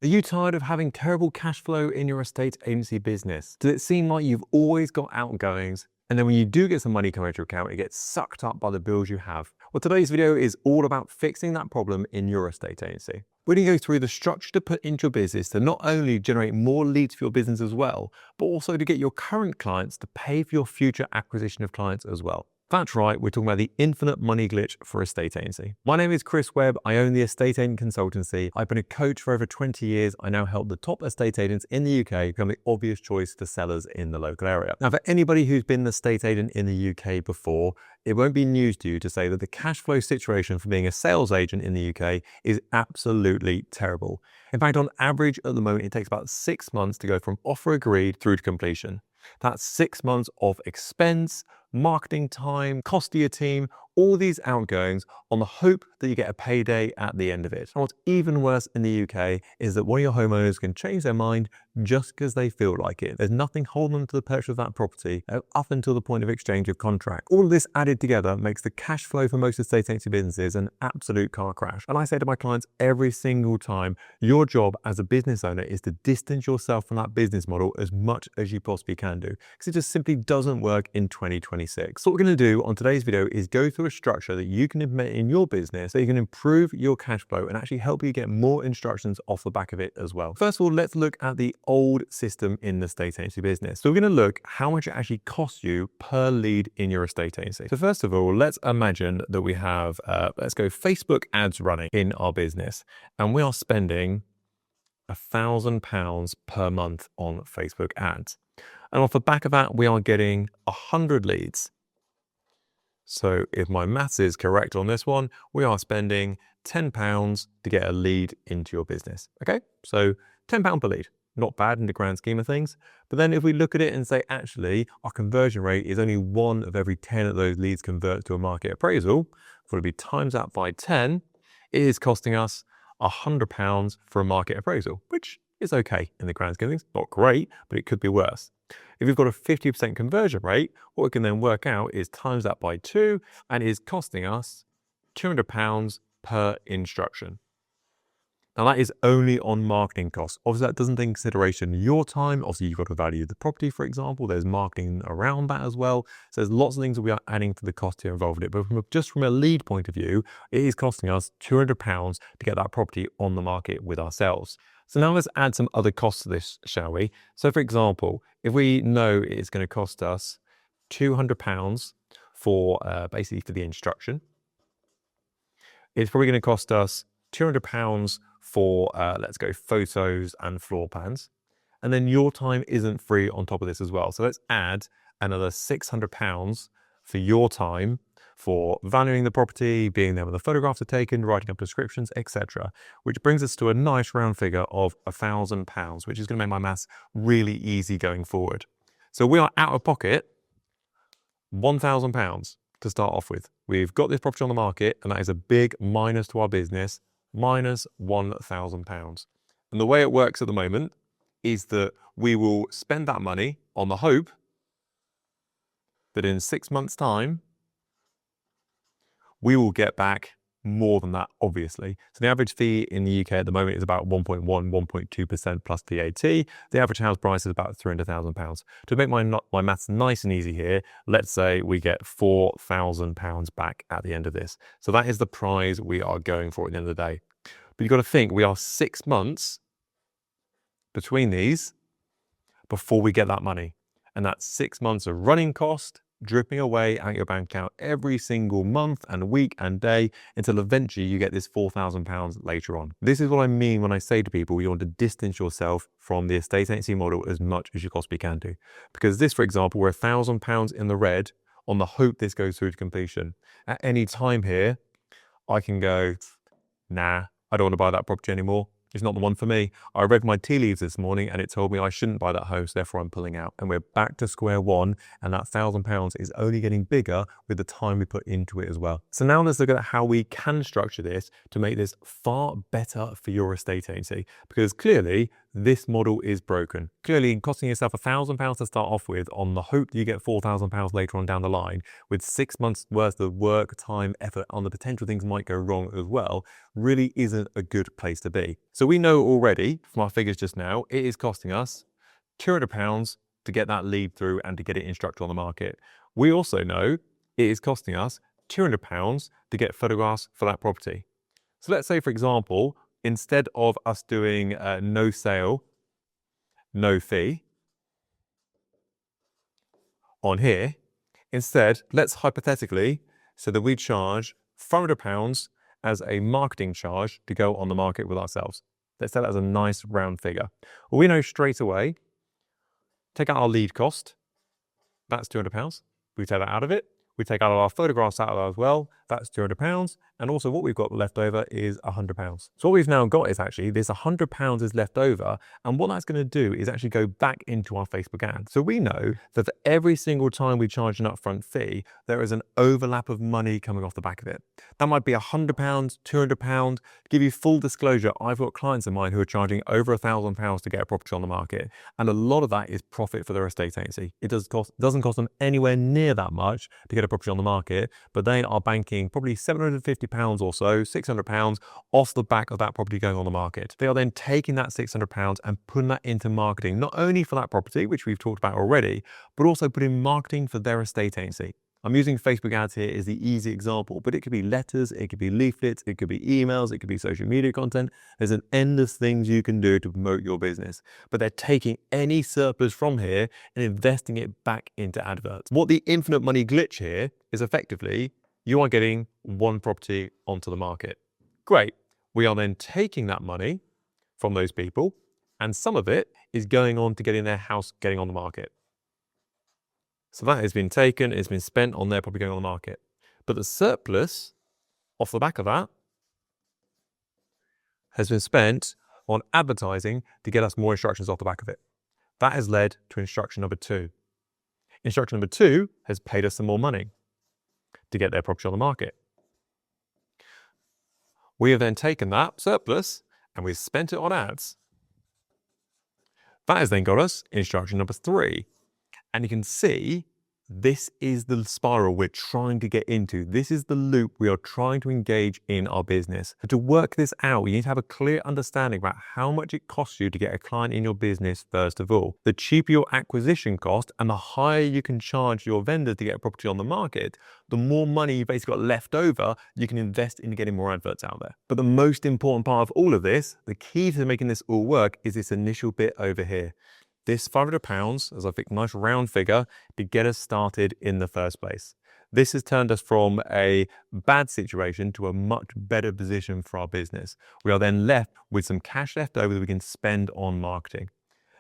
Are you tired of having terrible cash flow in your estate agency business? Does it seem like you've always got outgoings, and then when you do get some money coming into your account, it gets sucked up by the bills you have? Well, today's video is all about fixing that problem in your estate agency. We're going to go through the structure to put into your business to not only generate more leads for your business as well, but also to get your current clients to pay for your future acquisition of clients as well. That's right, we're talking about the infinite money glitch for estate agency. My name is Chris Webb. I own the Estate Agent Consultancy. I've been a coach for over 20 years. I now help the top estate agents in the UK become the obvious choice to sellers in the local area. Now, for anybody who's been an estate agent in the UK before, it won't be news to you to say that the cash flow situation for being a sales agent in the UK is absolutely terrible. In fact, on average at the moment, it takes about 6 months to go from offer agreed through to completion. That's 6 months of expense, marketing time, cost to your team, all these outgoings on the hope that you get a payday at the end of it. And what's even worse in the UK is that one of your homeowners can change their mind just because they feel like it. There's nothing holding them to the purchase of that property up until the point of exchange of contract. All of this added together makes the cash flow for most estate agency businesses an absolute car crash. And I say to my clients every single time, your job as a business owner is to distance yourself from that business model as much as you possibly can do, because it just simply doesn't work in 2026. So what we're going to do on today's video is go through a structure that you can implement in your business so you can improve your cash flow and actually help you get more instructions off the back of it as well. First of all, let's look at the old system in the estate agency business. So we're going to look how much it actually costs you per lead in your estate agency. So first of all, let's imagine that we have, let's go Facebook ads running in our business, and we are spending £1,000 per month on Facebook ads. And off the back of that, we are getting 100 leads. So if my maths is correct on this one, we are spending £10 to get a lead into your business. Okay, so £10 per lead, not bad in the grand scheme of things. But then if we look at it and say, actually, our conversion rate is only 1 of every 10 of those leads convert to a market appraisal, if we times that by 10, it is costing us £100 for a market appraisal, which is okay in the grand scheme of things. Not great, but it could be worse. If you've got a 50% conversion rate, what we can then work out is times that by 2, and it is costing us £200 per instruction. Now that is only on marketing costs. Obviously that doesn't take into consideration your time. Obviously you've got to value the property, for example. There's marketing around that as well. So there's lots of things that we are adding to the cost here involved in it. But just from a lead point of view, it is costing us £200 to get that property on the market with ourselves. So now let's add some other costs to this, shall we? So for example, if we know it's going to cost us £200 for basically for the instruction, it's probably going to cost us £200 for, let's go, photos and floor plans. And then your time isn't free on top of this as well. So let's add another £600 for your time for valuing the property, being there when the photographs are taken, writing up descriptions, etc. Which brings us to a nice round figure of £1,000, which is going to make my maths really easy going forward. So we are out of pocket £1,000 to start off with. We've got this property on the market, and that is a big minus to our business, minus £1,000. And the way it works at the moment is that we will spend that money on the hope that in 6 months' time, we will get back more than that, obviously. So the average fee in the UK at the moment is about 1.1, 1.2% plus VAT. The average house price is about £300,000. To make my maths nice and easy here, let's say we get £4,000 back at the end of this. So that is the prize we are going for at the end of the day. But you've got to think, we are 6 months between these before we get that money. And that's 6 months of running cost, dripping away at your bank account every single month and week and day until eventually you get this £4,000 later on. This is what I mean when I say to people, you want to distance yourself from the estate agency model as much as you possibly can do. Because this, for example, we're £1,000 in the red on the hope this goes through to completion. At any time here, I can go, nah, I don't want to buy that property anymore. It's not the one for me. I read my tea leaves this morning and it told me I shouldn't buy that home, so therefore I'm pulling out. And we're back to square one, and that £1,000 is only getting bigger with the time we put into it as well. So now let's look at how we can structure this to make this far better for your estate agency, because clearly this model is broken. Clearly, costing yourself £1,000 to start off with on the hope that you get £4,000 later on down the line, with 6 months worth of work, time, effort on the potential things might go wrong as well, really isn't a good place to be. So we know already from our figures just now, it is costing us £200 to get that lead through and to get it instructed on the market. We also know it is costing us £200 to get photographs for that property. So let's say, for example, instead of us doing no sale, no fee on here, instead, let's hypothetically, so that we charge £500 as a marketing charge to go on the market with ourselves. Let's say that as a nice round figure. Well, we know straight away, take out our lead cost, that's £200. We take that out of it. We take out our photographs out of that as well, that's £200. And also what we've got left over is £100. So what we've now got is actually this £100 is left over. And what that's going to do is actually go back into our Facebook ad. So we know that for every single time we charge an upfront fee, there is an overlap of money coming off the back of it. That might be £100, £200. To give you full disclosure, I've got clients of mine who are charging over £1,000 to get a property on the market. And a lot of that is profit for their estate agency. It doesn't cost them anywhere near that much to get a property on the market, but they are banking probably £750 or so, £600 off the back of that property going on the market. They are then taking that £600 and putting that into marketing, not only for that property, which we've talked about already, but also putting marketing for their estate agency. I'm using Facebook ads here as the easy example, but it could be letters, it could be leaflets, it could be emails, it could be social media content. There's an endless things you can do to promote your business, but they're taking any surplus from here and investing it back into adverts. What the infinite money glitch here is effectively, you are getting one property onto the market. Great. We are then taking that money from those people, and some of it is going on to getting their house getting on the market. So that has been taken, it's been spent on their property going on the market. But the surplus off the back of that has been spent on advertising to get us more instructions off the back of it. That has led to instruction number 2. Instruction number 2 has paid us some more money to get their property on the market. We have then taken that surplus and we've spent it on ads. That has then got us instruction number 3. And you can see this is the spiral we're trying to get into. This is the loop we are trying to engage in our business. But to work this out, you need to have a clear understanding about how much it costs you to get a client in your business first of all. The cheaper your acquisition cost and the higher you can charge your vendors to get a property on the market, the more money you basically got left over, you can invest in getting more adverts out there. But the most important part of all of this, the key to making this all work, is this initial bit over here. This £500, as I think, nice round figure to get us started in the first place. This has turned us from a bad situation to a much better position for our business. We are then left with some cash left over that we can spend on marketing.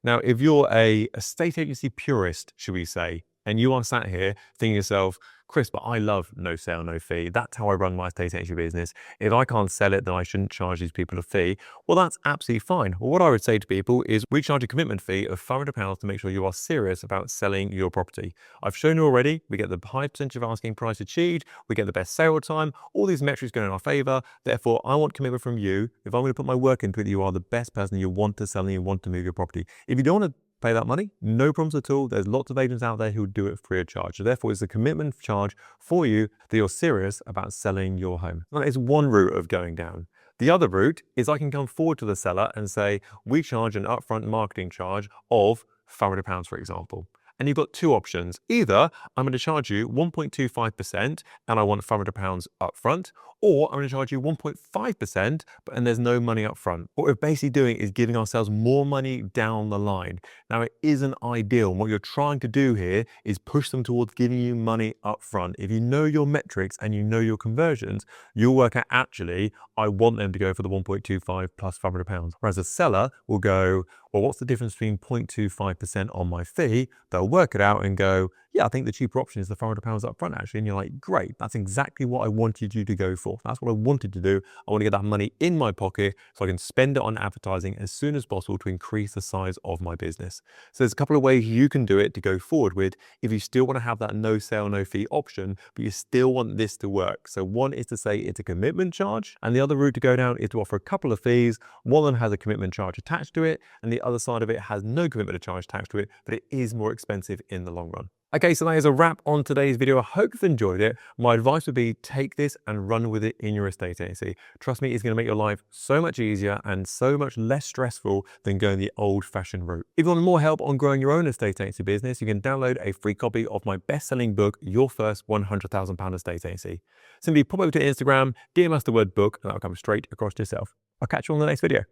Now, if you're a estate agency purist, should we say, and you are sat here thinking to yourself, Chris, but I love no sale, no fee. That's how I run my estate agency business. If I can't sell it, then I shouldn't charge these people a fee. Well, that's absolutely fine. Well, what I would say to people is we charge a commitment fee of £500 to make sure you are serious about selling your property. I've shown you already, we get the high percentage of asking price achieved, we get the best sale time, all these metrics going in our favor. Therefore, I want commitment from you. If I'm going to put my work into it, you are the best person you want to sell and you want to move your property. If you don't want to pay that money, no problems at all. There's lots of agents out there who do it free of charge. So therefore, it's a commitment charge for you that you're serious about selling your home. That is one route of going down. The other route is I can come forward to the seller and say, we charge an upfront marketing charge of £500, for example. And you've got two options. Either I'm going to charge you 1.25% and I want £500 upfront, or I'm going to charge you 1.5% and there's no money up front. What we're basically doing is giving ourselves more money down the line. Now, it isn't ideal. And what you're trying to do here is push them towards giving you money up front. If you know your metrics and you know your conversions, you'll work out, actually, I want them to go for the 1.25 plus £500. Whereas a seller will go, well, what's the difference between 0.25% on my fee? They'll work it out and go, yeah, I think the cheaper option is the £400 up front actually. And you're like, great, that's exactly what I wanted you to go for. That's what I wanted to do. I want to get that money in my pocket so I can spend it on advertising as soon as possible to increase the size of my business. So there's a couple of ways you can do it to go forward with if you still want to have that no sale, no fee option, but you still want this to work. So one is to say it's a commitment charge, and the other route to go down is to offer a couple of fees. One of them has a commitment charge attached to it, and the other side of it has no commitment charge attached to it, but it is more expensive in the long run. Okay, so that is a wrap on today's video. I hope you've enjoyed it. My advice would be take this and run with it in your estate agency. Trust me, it's going to make your life so much easier and so much less stressful than going the old-fashioned route. If you want more help on growing your own estate agency business, you can download a free copy of my best-selling book, Your First £100,000 Estate Agency. Simply pop over to Instagram, DM us the word book, and that'll come straight across to yourself. I'll catch you on the next video.